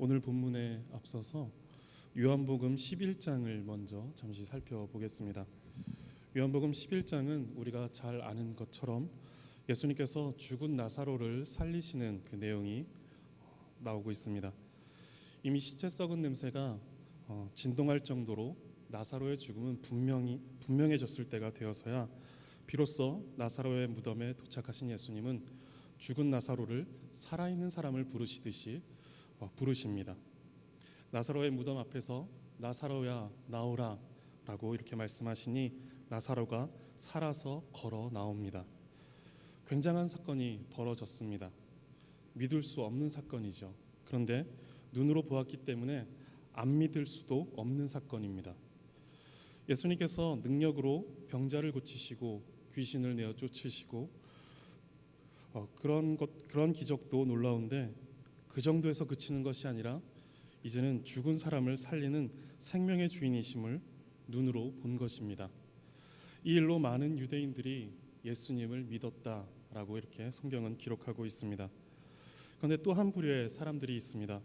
오늘 본문에 앞서서 요한복음 11장을 먼저 잠시 살펴보겠습니다. 요한복음 11장은 우리가 잘 아는 것처럼 예수님께서 죽은 나사로를 살리시는 그 내용이 나오고 있습니다. 이미 시체 썩은 냄새가 진동할 정도로 나사로의 죽음은 분명해졌을 때가 되어서야 비로소 나사로의 무덤에 도착하신 예수님은 죽은 나사로를 살아있는 사람을 부르시듯이 부르십니다. 나사로의 무덤 앞에서 나사로야 나오라 라고 이렇게 말씀하시니 나사로가 살아서 걸어 나옵니다. 굉장한 사건이 벌어졌습니다. 믿을 수 없는 사건이죠. 그런데 눈으로 보았기 때문에 안 믿을 수도 없는 사건입니다. 예수님께서 능력으로 병자를 고치시고 귀신을 내어 쫓으시고 그런 기적도 놀라운데 그 정도에서 그치는 것이 아니라 이제는 죽은 사람을 살리는 생명의 주인이심을 눈으로 본 것입니다. 이 일로 많은 유대인들이 예수님을 믿었다라고 이렇게 성경은 기록하고 있습니다. 그런데 또 한 부류의 사람들이 있습니다.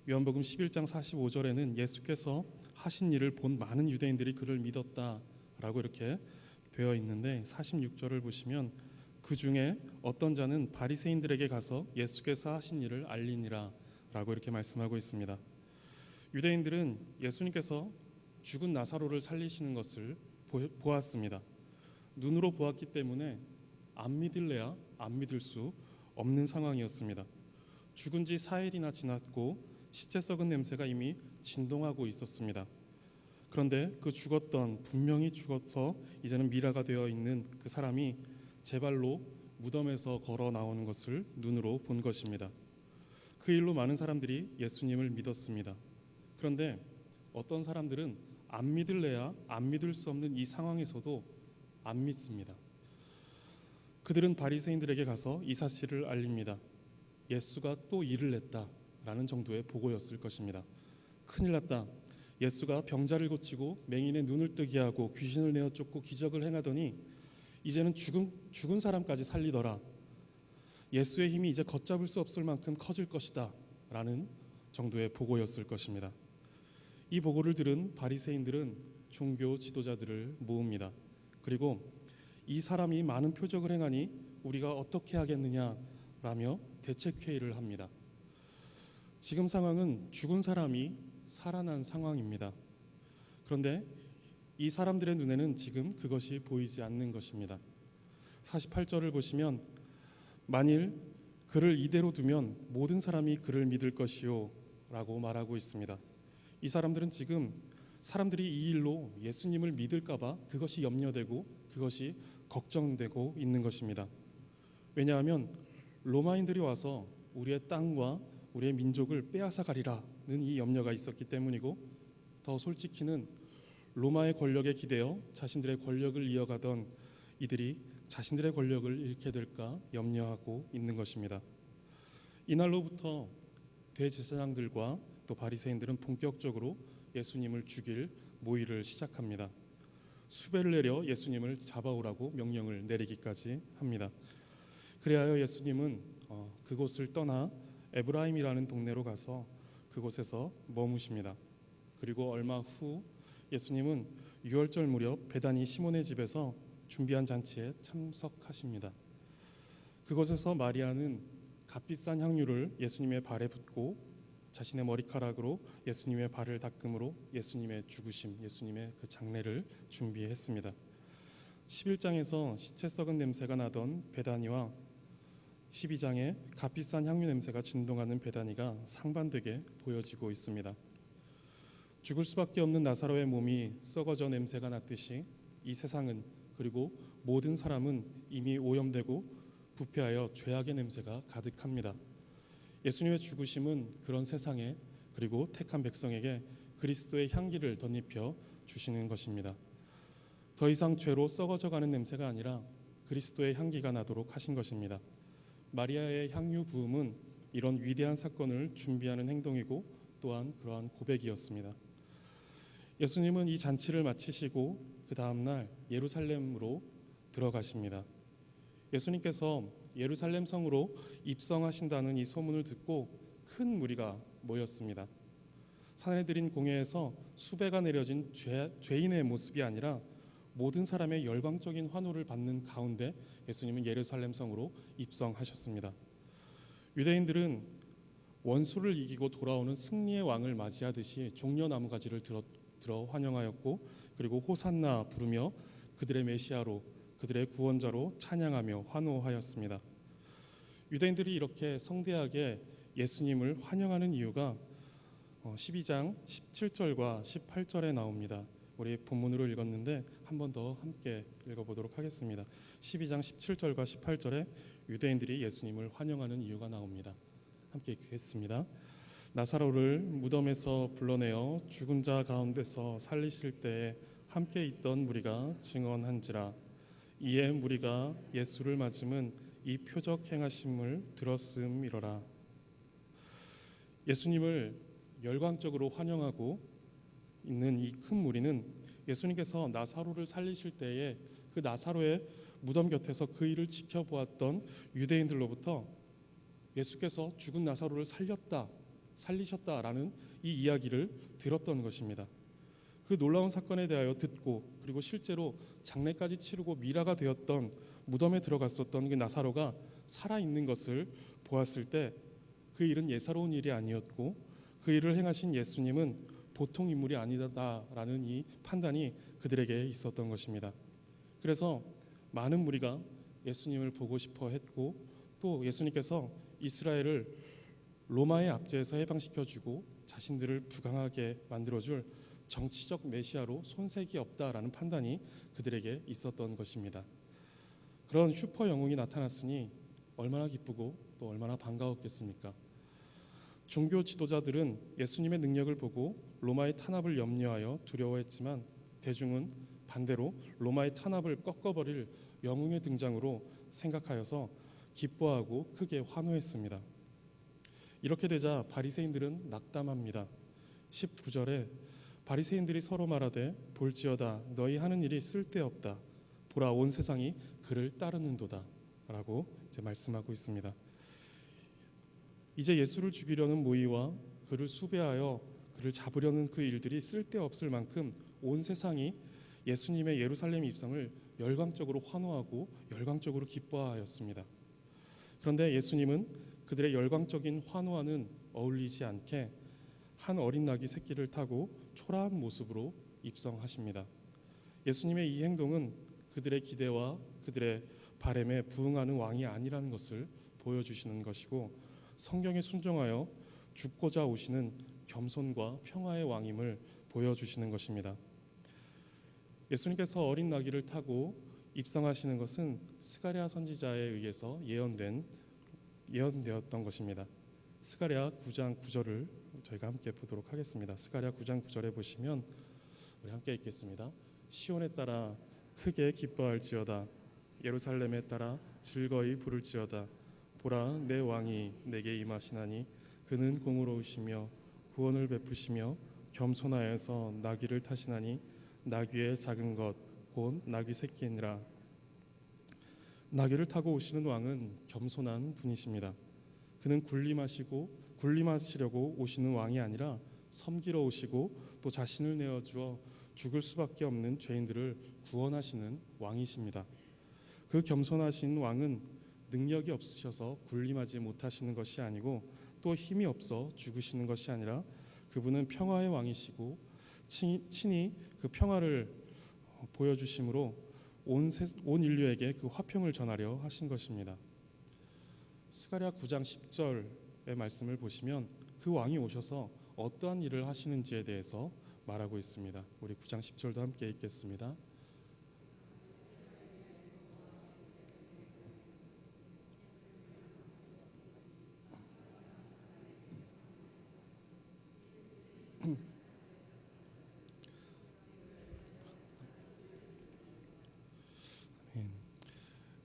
요한복음 11장 45절에는 예수께서 하신 일을 본 많은 유대인들이 그를 믿었다라고 이렇게 되어 있는데 46절을 보시면 그 중에 어떤 자는 바리새인들에게 가서 예수께서 하신 일을 알리니라 라고 이렇게 말씀하고 있습니다. 유대인들은 예수님께서 죽은 나사로를 살리시는 것을 보았습니다. 눈으로 보았기 때문에 안 믿을래야 안 믿을 수 없는 상황이었습니다. 죽은 지 4일이나 지났고 시체 썩은 냄새가 이미 진동하고 있었습니다. 그런데 그 분명히 죽어서 이제는 미라가 되어 있는 그 사람이 제 발로 무덤에서 걸어 나오는 것을 눈으로 본 것입니다. 그 일로 많은 사람들이 예수님을 믿었습니다. 그런데 어떤 사람들은 안 믿을래야 안 믿을 수 없는 이 상황에서도 안 믿습니다. 그들은 바리새인들에게 가서 이 사실을 알립니다. 예수가 또 일을 냈다라는 정도의 보고였을 것입니다. 큰일 났다. 예수가 병자를 고치고 맹인의 눈을 뜨게 하고 귀신을 내어 쫓고 기적을 행하더니 이제는 죽은 사람까지 살리더라. 예수의 힘이 이제 걷잡을 수 없을 만큼 커질 것이다 라는 정도의 보고였을 것입니다. 이 보고를 들은 바리새인들은 종교 지도자들을 모읍니다. 그리고 이 사람이 많은 표적을 행하니 우리가 어떻게 하겠느냐라며 대책회의를 합니다. 지금 상황은 죽은 사람이 살아난 상황입니다. 그런데 이 사람들의 눈에는 지금 그것이 보이지 않는 것입니다. 48절을 보시면 만일 그를 이대로 두면 모든 사람이 그를 믿을 것이요 라고 말하고 있습니다. 이 사람들은 지금 사람들이 이 일로 예수님을 믿을까 봐 그것이 염려되고 그것이 걱정되고 있는 것입니다. 왜냐하면 로마인들이 와서 우리의 땅과 우리의 민족을 빼앗아 가리라는 이 염려가 있었기 때문이고 더 솔직히는 로마의 권력에 기대어 자신들의 권력을 이어가던 이들이 자신들의 권력을 잃게 될까 염려하고 있는 것입니다. 이날로부터 대제사장들과 또 바리새인들은 본격적으로 예수님을 죽일 모의를 시작합니다. 수배를 내려 예수님을 잡아오라고 명령을 내리기까지 합니다. 그리하여 예수님은 그곳을 떠나 에브라임이라는 동네로 가서 그곳에서 머무십니다. 그리고 얼마 후 예수님은 유월절 무렵 베다니 시몬의 집에서 준비한 잔치에 참석하십니다. 그곳에서 마리아는 값비싼 향유를 예수님의 발에 붓고 자신의 머리카락으로 예수님의 발을 닦음으로 예수님의 죽으심, 예수님의 그 장례를 준비했습니다. 11장에서 시체 썩은 냄새가 나던 베다니와 12장에 값비싼 향유 냄새가 진동하는 베다니가 상반되게 보여지고 있습니다. 죽을 수밖에 없는 나사로의 몸이 썩어져 냄새가 났듯이 이 세상은 그리고 모든 사람은 이미 오염되고 부패하여 죄악의 냄새가 가득합니다. 예수님의 죽으심은 그런 세상에 그리고 택한 백성에게 그리스도의 향기를 덧입혀 주시는 것입니다. 더 이상 죄로 썩어져가는 냄새가 아니라 그리스도의 향기가 나도록 하신 것입니다. 마리아의 향유 부음은 이런 위대한 사건을 준비하는 행동이고 또한 그러한 고백이었습니다. 예수님은 이 잔치를 마치시고 그 다음 날 예루살렘으로 들어가십니다. 예수님께서 예루살렘 성으로 입성하신다는 이 소문을 듣고 큰 무리가 모였습니다. 사내들인 공회에서 수배가 내려진 죄인의 모습이 아니라 모든 사람의 열광적인 환호를 받는 가운데 예수님은 예루살렘 성으로 입성하셨습니다. 유대인들은 원수를 이기고 돌아오는 승리의 왕을 맞이하듯이 종려나무 가지를 들어 환영하였고, 그리고 호산나 부르며 그들의 메시아로, 그들의 구원자로 찬양하며 환호하였습니다. 유대인들이 이렇게 성대하게 예수님을 환영하는 이유가 12장 17절과 18절에 나옵니다. 우리 본문으로 읽었는데 한 번 더 함께 읽어보도록 하겠습니다. 12장 17절과 18절에 유대인들이 예수님을 환영하는 이유가 나옵니다. 함께 읽겠습니다. 나사로를 무덤에서 불러내어 죽은 자 가운데서 살리실 때에 함께 있던 무리가 증언한지라. 이에 무리가 예수를 맞음은 이 표적 행하심을 들었음이로라. 예수님을 열광적으로 환영하고 있는 이 큰 무리는 예수님께서 나사로를 살리실 때에 그 나사로의 무덤 곁에서 그 일을 지켜보았던 유대인들로부터 예수께서 죽은 나사로를 살리셨다라는 이 이야기를 들었던 것입니다. 그 놀라운 사건에 대하여 듣고, 그리고 실제로 장례까지 치르고 미라가 되었던 무덤에 들어갔었던 그 나사로가 살아있는 것을 보았을 때 그 일은 예사로운 일이 아니었고, 그 일을 행하신 예수님은 보통 인물이 아니다라는 이 판단이 그들에게 있었던 것입니다. 그래서 많은 무리가 예수님을 보고 싶어 했고, 또 예수님께서 이스라엘을 로마의 압제에서 해방시켜주고 자신들을 부강하게 만들어줄 정치적 메시아로 손색이 없다라는 판단이 그들에게 있었던 것입니다. 그런 슈퍼 영웅이 나타났으니 얼마나 기쁘고 또 얼마나 반가웠겠습니까? 종교 지도자들은 예수님의 능력을 보고 로마의 탄압을 염려하여 두려워했지만, 대중은 반대로 로마의 탄압을 꺾어버릴 영웅의 등장으로 생각하여서 기뻐하고 크게 환호했습니다. 이렇게 되자 바리새인들은 낙담합니다. 19절에 바리새인들이 서로 말하되 볼지어다 너희 하는 일이 쓸데없다. 보라 온 세상이 그를 따르는도다 라고 이제 말씀하고 있습니다. 이제 예수를 죽이려는 모의와 그를 수배하여 그를 잡으려는 그 일들이 쓸데없을 만큼 온 세상이 예수님의 예루살렘 입성을 열광적으로 환호하고 열광적으로 기뻐하였습니다. 그런데 예수님은 그들의 열광적인 환호와는 어울리지 않게 한 어린 낙이 새끼를 타고 초라한 모습으로 입성하십니다. 예수님의 이 행동은 그들의 기대와 그들의 바램에 부응하는 왕이 아니라는 것을 보여주시는 것이고, 성경에 순종하여 죽고자 오시는 겸손과 평화의 왕임을 보여주시는 것입니다. 예수님께서 어린 나귀를 타고 입성하시는 것은 스가랴 선지자에 의해서 예언되었던 것입니다. 스가랴 9장 9절을 저희가 함께 보도록 하겠습니다. 스가랴 9장 9절에 보시면 우리 함께 읽겠습니다. 시온에 따라 크게 기뻐할지어다. 예루살렘에 따라 즐거이 부를지어다. 보라 내 왕이 내게 임하시나니 그는 공의로우시며 구원을 베푸시며 겸손하여서 나귀를 타시나니 나귀의 작은 것 곧 나귀 새끼니라. 나귀를 타고 오시는 왕은 겸손한 분이십니다. 그는 군림하시려고 오시는 왕이 아니라 섬기러 오시고 또 자신을 내어주어 죽을 수밖에 없는 죄인들을 구원하시는 왕이십니다. 그 겸손하신 왕은 능력이 없으셔서 군림하지 못하시는 것이 아니고 또 힘이 없어 죽으시는 것이 아니라 그분은 평화의 왕이시고 친히 그 평화를 보여주심으로 온 인류에게 그 화평을 전하려 하신 것입니다. 스가랴 9장 10절의 말씀을 보시면 그 왕이 오셔서 어떠한 일을 하시는지에 대해서 말하고 있습니다. 우리 9장 10절도 함께 읽겠습니다.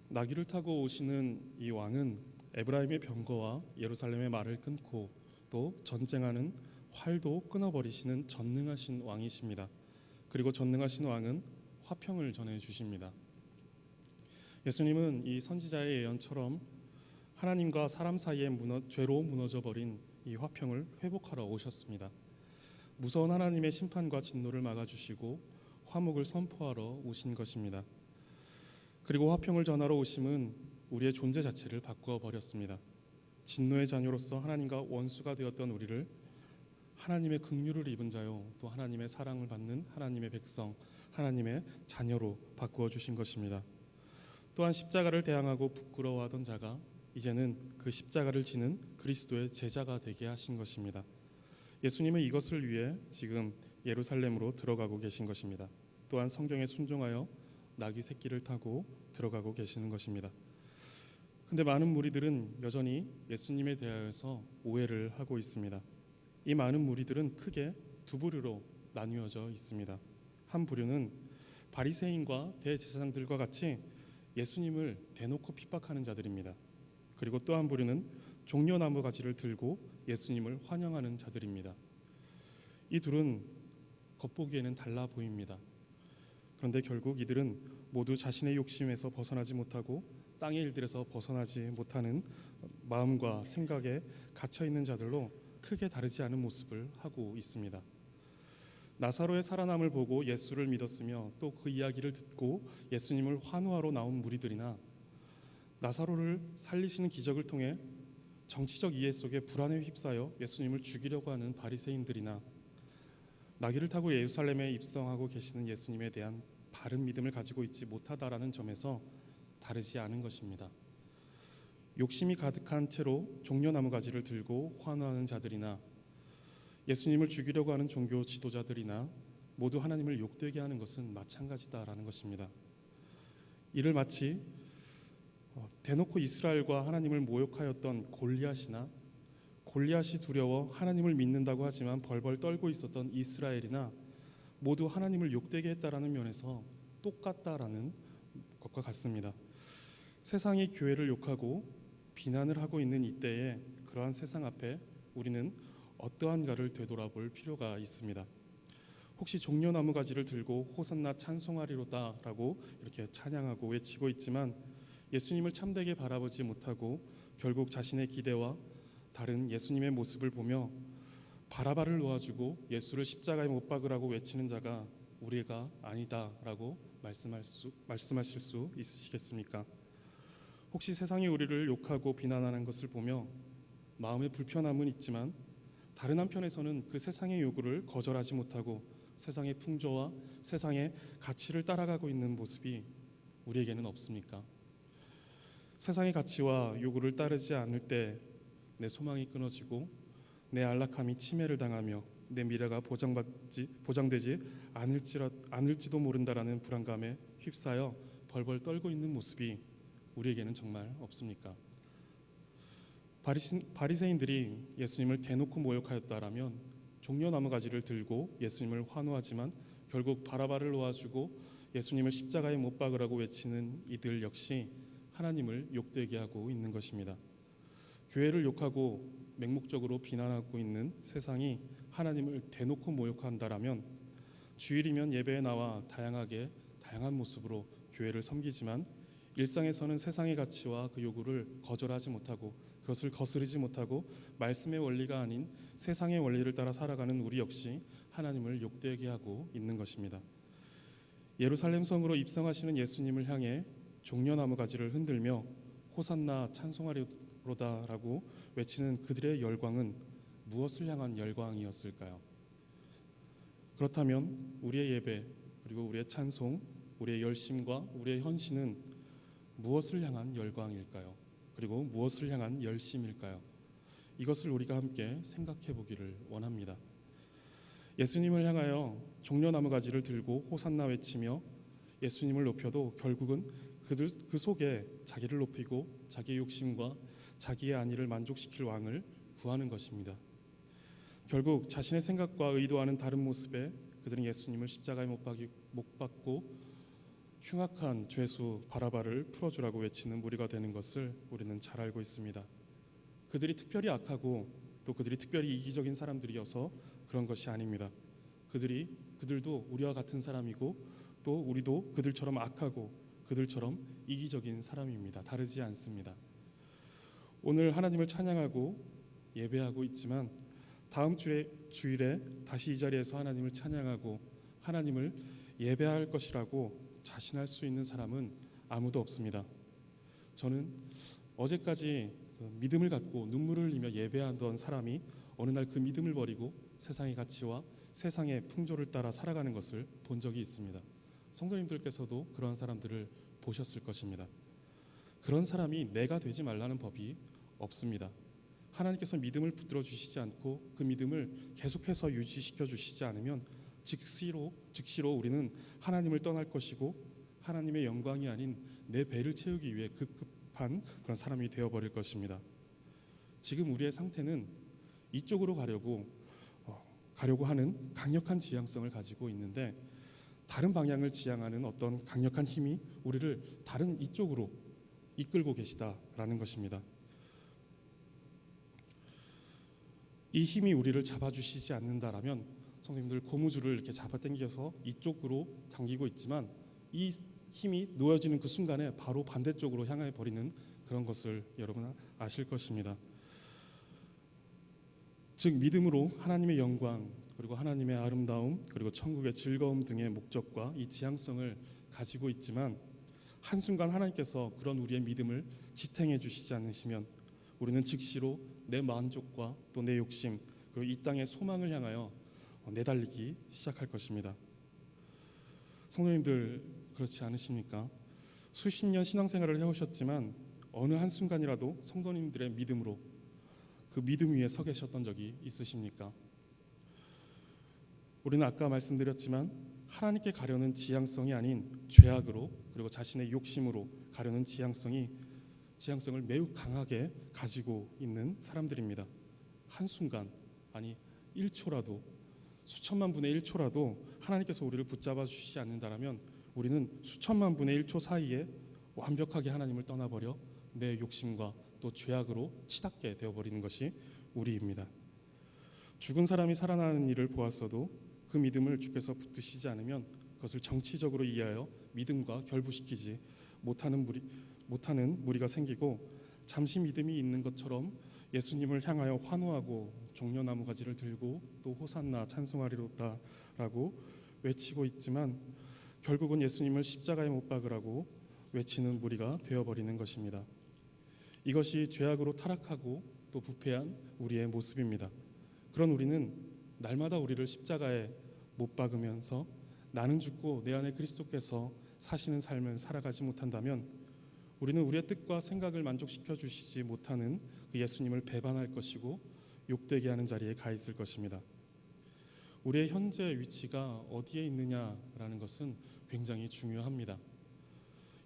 나귀를 타고 오시는 이 왕은 에브라임의 병거와 예루살렘의 말을 끊고 또 전쟁하는 활도 끊어버리시는 전능하신 왕이십니다. 그리고 전능하신 왕은 화평을 전해 주십니다. 예수님은 이 선지자의 예언처럼 하나님과 사람 사이에 죄로 무너져 버린 이 화평을 회복하러 오셨습니다. 무서운 하나님의 심판과 진노를 막아주시고 화목을 선포하러 오신 것입니다. 그리고 화평을 전하러 오심은 우리의 존재 자체를 바꾸어 버렸습니다. 진노의 자녀로서 하나님과 원수가 되었던 우리를 하나님의 긍휼을 입은 자요, 또 하나님의 사랑을 받는 하나님의 백성, 하나님의 자녀로 바꾸어 주신 것입니다. 또한 십자가를 대항하고 부끄러워하던 자가 이제는 그 십자가를 지는 그리스도의 제자가 되게 하신 것입니다. 예수님은 이것을 위해 지금 예루살렘으로 들어가고 계신 것입니다. 또한 성경에 순종하여 나귀 새끼를 타고 들어가고 계시는 것입니다. 근데 많은 무리들은 여전히 예수님에 대하여서 오해를 하고 있습니다. 이 많은 무리들은 크게 두 부류로 나뉘어져 있습니다. 한 부류는 바리새인과 대제사장들과 같이 예수님을 대놓고 핍박하는 자들입니다. 그리고 또 한 부류는 종려나무 가지를 들고 예수님을 환영하는 자들입니다. 이 둘은 겉보기에는 달라 보입니다. 그런데 결국 이들은 모두 자신의 욕심에서 벗어나지 못하고 땅의 일들에서 벗어나지 못하는 마음과 생각에 갇혀 있는 자들로 크게 다르지 않은 모습을 하고 있습니다. 나사로의 살아남을 보고 예수를 믿었으며 또 그 이야기를 듣고 예수님을 환호하러 나온 무리들이나 나사로를 살리시는 기적을 통해 정치적 이해 속에 불안에 휩싸여 예수님을 죽이려고 하는 바리새인들이나 나귀를 타고 예루살렘에 입성하고 계시는 예수님에 대한 바른 믿음을 가지고 있지 못하다라는 점에서 다르지 않은 것입니다. 욕심이 가득한 채로 종려나무 가지를 들고 환호하는 자들이나 예수님을 죽이려고 하는 종교 지도자들이나 모두 하나님을 욕되게 하는 것은 마찬가지다라는 것입니다. 이를 마치 대놓고 이스라엘과 하나님을 모욕하였던 골리앗이 두려워 하나님을 믿는다고 하지만 벌벌 떨고 있었던 이스라엘이나 모두 하나님을 욕되게 했다라는 면에서 똑같다라는 것과 같습니다. 세상이 교회를 욕하고 비난을 하고 있는 이때에 그러한 세상 앞에 우리는 어떠한가를 되돌아볼 필요가 있습니다. 혹시 종려나무 가지를 들고 호산나 찬송하리로다라고 이렇게 찬양하고 외치고 있지만 예수님을 참되게 바라보지 못하고 결국 자신의 기대와 다른 예수님의 모습을 보며 바라바를 놓아주고 예수를 십자가에 못 박으라고 외치는 자가 우리가 아니다라고 말씀하실 수 있으시겠습니까? 혹시 세상이 우리를 욕하고 비난하는 것을 보며 마음의 불편함은 있지만 다른 한편에서는 그 세상의 요구를 거절하지 못하고 세상의 풍조와 세상의 가치를 따라가고 있는 모습이 우리에게는 없습니까? 세상의 가치와 요구를 따르지 않을 때 내 소망이 끊어지고 내 안락함이 침해를 당하며 내 미래가 보장되지 않을지도 모른다라는 불안감에 휩싸여 벌벌 떨고 있는 모습이 우리에게는 정말 없습니까? 바리새인들이 예수님을 대놓고 모욕하였다라면 종려나무 가지를 들고 예수님을 환호하지만 결국 바라바를 놓아주고 예수님을 십자가에 못 박으라고 외치는 이들 역시 하나님을 욕되게 하고 있는 것입니다. 교회를 욕하고 맹목적으로 비난하고 있는 세상이 하나님을 대놓고 모욕한다라면 주일이면 예배에 나와 다양한 모습으로 교회를 섬기지만 일상에서는 세상의 가치와 그 요구를 거절하지 못하고 그것을 거스르지 못하고 말씀의 원리가 아닌 세상의 원리를 따라 살아가는 우리 역시 하나님을 욕되게 하고 있는 것입니다. 예루살렘 성으로 입성하시는 예수님을 향해 종려나무 가지를 흔들며 호산나 찬송하리로다라고 외치는 그들의 열광은 무엇을 향한 열광이었을까요? 그렇다면 우리의 예배 그리고 우리의 찬송, 우리의 열심과 우리의 헌신은 무엇을 향한 열광일까요? 그리고 무엇을 향한 열심일까요? 이것을 우리가 함께 생각해 보기를 원합니다. 예수님을 향하여 종려나무 가지를 들고 호산나 외치며 예수님을 높여도 결국은 그 속에 자기를 높이고 자기의 욕심과 자기의 안위를 만족시킬 왕을 구하는 것입니다. 결국 자신의 생각과 의도와는 다른 모습에 그들은 예수님을 십자가에 못 박고 흉악한 죄수 바라바를 풀어주라고 외치는 무리가 되는 것을 우리는 잘 알고 있습니다. 그들이 특별히 악하고 또 그들이 특별히 이기적인 사람들이어서 그런 것이 아닙니다. 그들도 우리와 같은 사람이고 또 우리도 그들처럼 악하고 그들처럼 이기적인 사람입니다. 다르지 않습니다. 오늘 하나님을 찬양하고 예배하고 있지만 다음 주일에 다시 이 자리에서 하나님을 찬양하고 하나님을 예배할 것이라고 자신할 수 있는 사람은 아무도 없습니다. 저는 어제까지 믿음을 갖고 눈물을 흘리며 예배하던 사람이 어느 날 그 믿음을 버리고 세상의 가치와 세상의 풍조를 따라 살아가는 것을 본 적이 있습니다. 성도님들께서도 그러한 사람들을 보셨을 것입니다. 그런 사람이 내가 되지 말라는 법이 없습니다. 하나님께서 믿음을 붙들어 주시지 않고 그 믿음을 계속해서 유지시켜 주시지 않으면 즉시로 우리는 하나님을 떠날 것이고 하나님의 영광이 아닌 내 배를 채우기 위해 급급한 그런 사람이 되어버릴 것입니다. 지금 우리의 상태는 이쪽으로 가려고 하는 강력한 지향성을 가지고 있는데 다른 방향을 지향하는 어떤 강력한 힘이 우리를 다른 이쪽으로 이끌고 계시다라는 것입니다. 이 힘이 우리를 잡아주시지 않는다라면 성도님들 고무줄을 이렇게 잡아당겨서 이쪽으로 당기고 있지만 이 힘이 놓여지는 그 순간에 바로 반대쪽으로 향해 버리는 그런 것을 여러분 아실 것입니다. 즉 믿음으로 하나님의 영광 그리고 하나님의 아름다움 그리고 천국의 즐거움 등의 목적과 이 지향성을 가지고 있지만 한순간 하나님께서 그런 우리의 믿음을 지탱해 주시지 않으시면 우리는 즉시로 내 만족과 또 내 욕심 그리고 이 땅의 소망을 향하여 내달리기 시작할 것입니다. 성도님들 그렇지 않으십니까? 수십 년 신앙생활을 해오셨지만 어느 한순간이라도 성도님들의 믿음으로 그 믿음 위에 서 계셨던 적이 있으십니까? 우리는 아까 말씀드렸지만 하나님께 가려는 지향성이 아닌 죄악으로 그리고 자신의 욕심으로 가려는 지향성을 매우 강하게 가지고 있는 사람들입니다. 한순간 아니 1초라도 수천만 분의 1초라도 하나님께서 우리를 붙잡아 주시지 않는다면 우리는 수천만 분의 1초 사이에 완벽하게 하나님을 떠나버려 내 욕심과 또 죄악으로 치닫게 되어버리는 것이 우리입니다. 죽은 사람이 살아나는 일을 보았어도 그 믿음을 주께서 붙드시지 않으면 그것을 정치적으로 이해하여 믿음과 결부시키지 못하는 무리가 생기고 잠시 믿음이 있는 것처럼 예수님을 향하여 환호하고 종려나무 가지를 들고 또 호산나 찬송하리로다라고 외치고 있지만 결국은 예수님을 십자가에 못 박으라고 외치는 무리가 되어버리는 것입니다. 이것이 죄악으로 타락하고 또 부패한 우리의 모습입니다. 그런 우리는 날마다 우리를 십자가에 못 박으면서 나는 죽고 내 안에 그리스도께서 사시는 삶을 살아가지 못한다면 우리는 우리의 뜻과 생각을 만족시켜 주시지 못하는 그 예수님을 배반할 것이고 욕되게 하는 자리에 가 있을 것입니다. 우리의 현재 위치가 어디에 있느냐라는 것은 굉장히 중요합니다.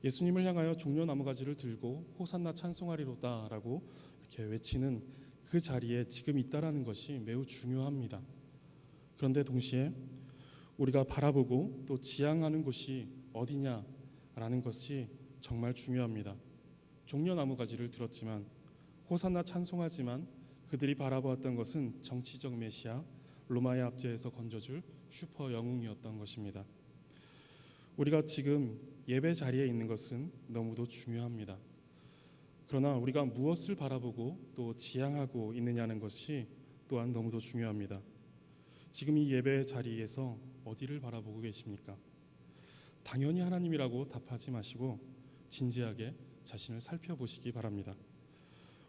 예수님을 향하여 종려나무 가지를 들고 호산나 찬송하리로다라고 이렇게 외치는 그 자리에 지금 있다라는 것이 매우 중요합니다. 그런데 동시에 우리가 바라보고 또 지향하는 곳이 어디냐라는 것이 정말 중요합니다. 종려나무 가지를 들었지만 호산나 찬송하지만 그들이 바라보았던 것은 정치적 메시아 로마의 압제에서 건져줄 슈퍼 영웅이었던 것입니다. 우리가 지금 예배 자리에 있는 것은 너무도 중요합니다. 그러나 우리가 무엇을 바라보고 또 지향하고 있느냐는 것이 또한 너무도 중요합니다. 지금 이 예배 자리에서 어디를 바라보고 계십니까? 당연히 하나님이라고 답하지 마시고 진지하게 자신을 살펴보시기 바랍니다.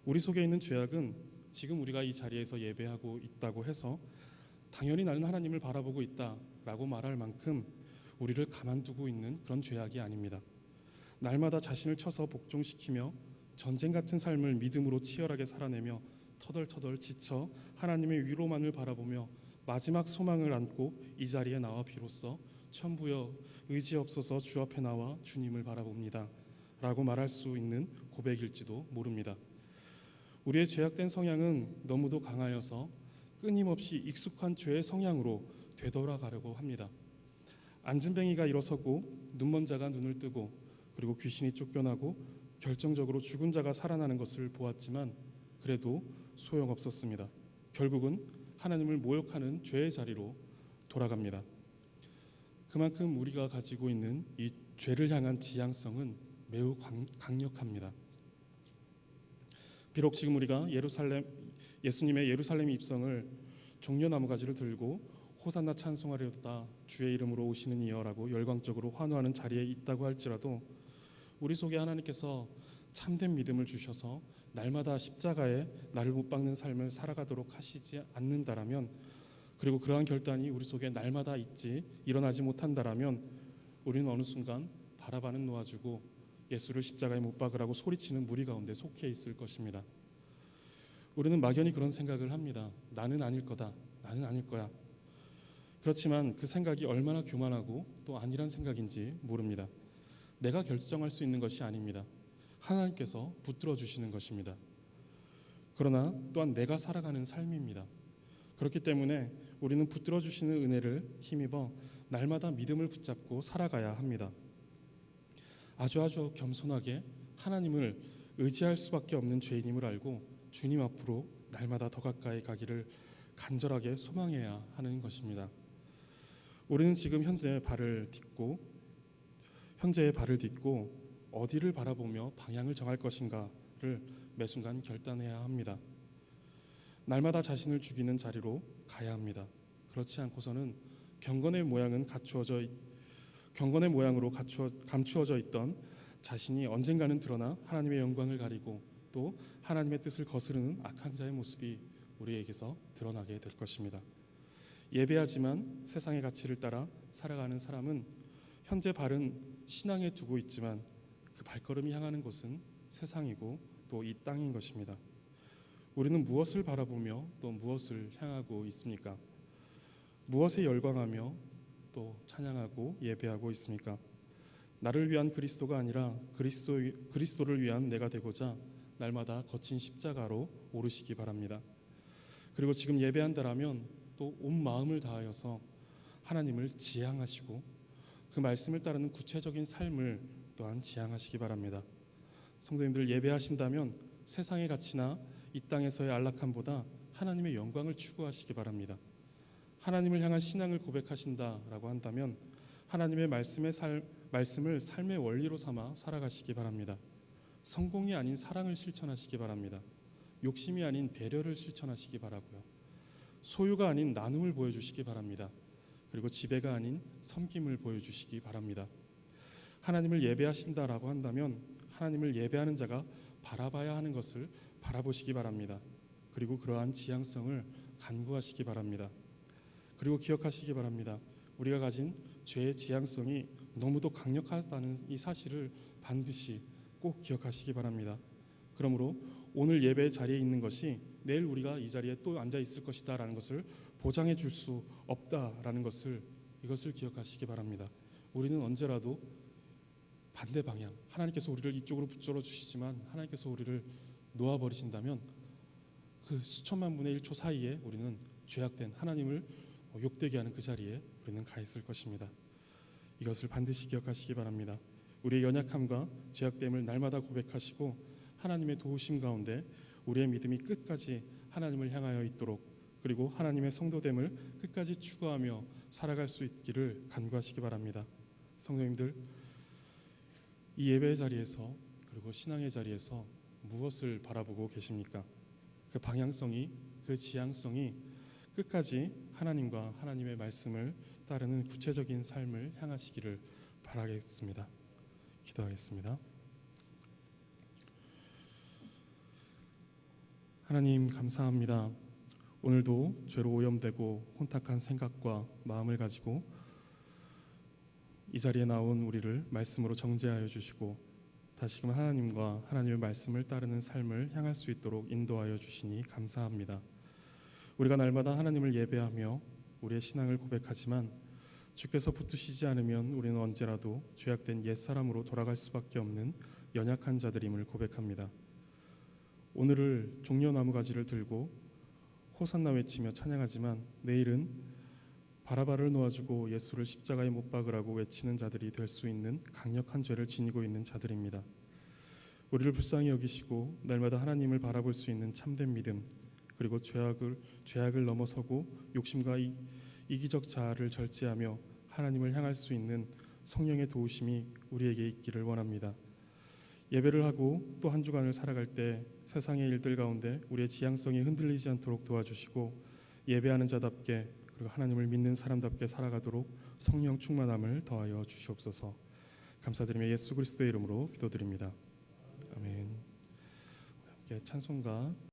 우리 속에 있는 죄악은 지금 우리가 이 자리에서 예배하고 있다고 해서 당연히 나는 하나님을 바라보고 있다라고 말할 만큼 우리를 가만두고 있는 그런 죄악이 아닙니다. 날마다 자신을 쳐서 복종시키며 전쟁 같은 삶을 믿음으로 치열하게 살아내며 터덜터덜 지쳐 하나님의 위로만을 바라보며 마지막 소망을 안고 이 자리에 나와 비로소 천부여 의지없어서 주 앞에 나와 주님을 바라봅니다 라고 말할 수 있는 고백일지도 모릅니다. 우리의 죄악된 성향은 너무도 강하여서 끊임없이 익숙한 죄의 성향으로 되돌아가려고 합니다. 앉은뱅이가 일어서고 눈먼 자가 눈을 뜨고 그리고 귀신이 쫓겨나고 결정적으로 죽은 자가 살아나는 것을 보았지만 그래도 소용없었습니다. 결국은 하나님을 모욕하는 죄의 자리로 돌아갑니다. 그만큼 우리가 가지고 있는 이 죄를 향한 지향성은 매우 강력합니다. 비록 지금 우리가 예수님의 예루살렘 입성을 종려나무가지를 들고 호산나 찬송하려다 주의 이름으로 오시는 이여라고 열광적으로 환호하는 자리에 있다고 할지라도 우리 속에 하나님께서 참된 믿음을 주셔서 날마다 십자가에 나를 못 박는 삶을 살아가도록 하시지 않는다라면, 그리고 그러한 결단이 우리 속에 날마다 일어나지 못한다라면 우리는 어느 순간 바라바는 놓아주고 예수를 십자가에 못 박으라고 소리치는 무리 가운데 속해 있을 것입니다. 우리는 막연히 그런 생각을 합니다. 나는 아닐 거다. 나는 아닐 거야. 그렇지만 그 생각이 얼마나 교만하고 또 아니란 생각인지 모릅니다. 내가 결정할 수 있는 것이 아닙니다. 하나님께서 붙들어 주시는 것입니다. 그러나 또한 내가 살아가는 삶입니다. 그렇기 때문에 우리는 붙들어 주시는 은혜를 힘입어 날마다 믿음을 붙잡고 살아가야 합니다. 아주 겸손하게 하나님을 의지할 수밖에 없는 죄인임을 알고 주님 앞으로 날마다 더 가까이 가기를 간절하게 소망해야 하는 것입니다. 우리는 지금 현재의 발을 딛고 어디를 바라보며 방향을 정할 것인가를 매 순간 결단해야 합니다. 날마다 자신을 죽이는 자리로 가야 합니다. 그렇지 않고서는 경건의 모양으로 감추어져 있던 자신이 언젠가는 드러나 하나님의 영광을 가리고 또 하나님의 뜻을 거스르는 악한 자의 모습이 우리에게서 드러나게 될 것입니다. 예배하지만 세상의 가치를 따라 살아가는 사람은 현재 발은 신앙에 두고 있지만 그 발걸음이 향하는 곳은 세상이고 또 이 땅인 것입니다. 우리는 무엇을 바라보며 또 무엇을 향하고 있습니까? 무엇에 열광하며 또 찬양하고 예배하고 있습니까? 나를 위한 그리스도가 아니라 그리스도를 위한 내가 되고자 날마다 거친 십자가로 오르시기 바랍니다. 그리고 지금 예배한다라면 또 온 마음을 다하여서 하나님을 지향하시고 그 말씀을 따르는 구체적인 삶을 또한 지향하시기 바랍니다. 성도님들, 예배하신다면 세상의 가치나 이 땅에서의 안락함보다 하나님의 영광을 추구하시기 바랍니다. 하나님을 향한 신앙을 고백하신다라고 한다면 하나님의 말씀을 삶의 원리로 삼아 살아가시기 바랍니다. 성공이 아닌 사랑을 실천하시기 바랍니다. 욕심이 아닌 배려를 실천하시기 바라고요. 소유가 아닌 나눔을 보여주시기 바랍니다. 그리고 지배가 아닌 섬김을 보여주시기 바랍니다. 하나님을 예배하신다라고 한다면 하나님을 예배하는 자가 바라봐야 하는 것을 바라보시기 바랍니다. 그리고 그러한 지향성을 간구하시기 바랍니다. 그리고 기억하시기 바랍니다. 우리가 가진 죄의 지향성이 너무도 강력하다는 이 사실을 반드시 꼭 기억하시기 바랍니다. 그러므로 오늘 예배의 자리에 있는 것이 내일 우리가 이 자리에 또 앉아 있을 것이다 라는 것을 보장해 줄 수 없다라는 이것을 기억하시기 바랍니다. 우리는 언제라도 반대 방향, 하나님께서 우리를 이쪽으로 붙들어 주시지만 하나님께서 우리를 놓아버리신다면 그 수천만 분의 1초 사이에 우리는 죄악된 하나님을 욕되게 하는 그 자리에 우리는 가 있을 것입니다. 이것을 반드시 기억하시기 바랍니다. 우리의 연약함과 죄악됨을 날마다 고백하시고 하나님의 도우심 가운데 우리의 믿음이 끝까지 하나님을 향하여 있도록, 그리고 하나님의 성도됨을 끝까지 추구하며 살아갈 수 있기를 간구하시기 바랍니다. 성도님들, 이 예배의 자리에서 그리고 신앙의 자리에서 무엇을 바라보고 계십니까? 그 방향성이, 그 지향성이 끝까지 하나님과 하나님의 말씀을 따르는 구체적인 삶을 향하시기를 바라겠습니다. 기도하겠습니다. 하나님, 감사합니다. 오늘도 죄로 오염되고 혼탁한 생각과 마음을 가지고 이 자리에 나온 우리를 말씀으로 정죄하여 주시고 다시금 하나님과 하나님의 말씀을 따르는 삶을 향할 수 있도록 인도하여 주시니 감사합니다. 우리가 날마다 하나님을 예배하며 우리의 신앙을 고백하지만 주께서 붙드시지 않으면 우리는 언제라도 죄악된 옛사람으로 돌아갈 수밖에 없는 연약한 자들임을 고백합니다. 오늘을 종려나무 가지를 들고 호산나 외치며 찬양하지만 내일은 바라바를 놓아주고 예수를 십자가에 못 박으라고 외치는 자들이 될 수 있는 강력한 죄를 지니고 있는 자들입니다. 우리를 불쌍히 여기시고 날마다 하나님을 바라볼 수 있는 참된 믿음, 그리고 죄악을 넘어서고 욕심과 이기적 자아를 절제하며 하나님을 향할 수 있는 성령의 도우심이 우리에게 있기를 원합니다. 예배를 하고 또 한 주간을 살아갈 때 세상의 일들 가운데 우리의 지향성이 흔들리지 않도록 도와주시고 예배하는 자답게 그리고 하나님을 믿는 사람답게 살아가도록 성령 충만함을 더하여 주시옵소서. 감사드리며 예수 그리스도의 이름으로 기도드립니다. 아멘. 함께 찬송가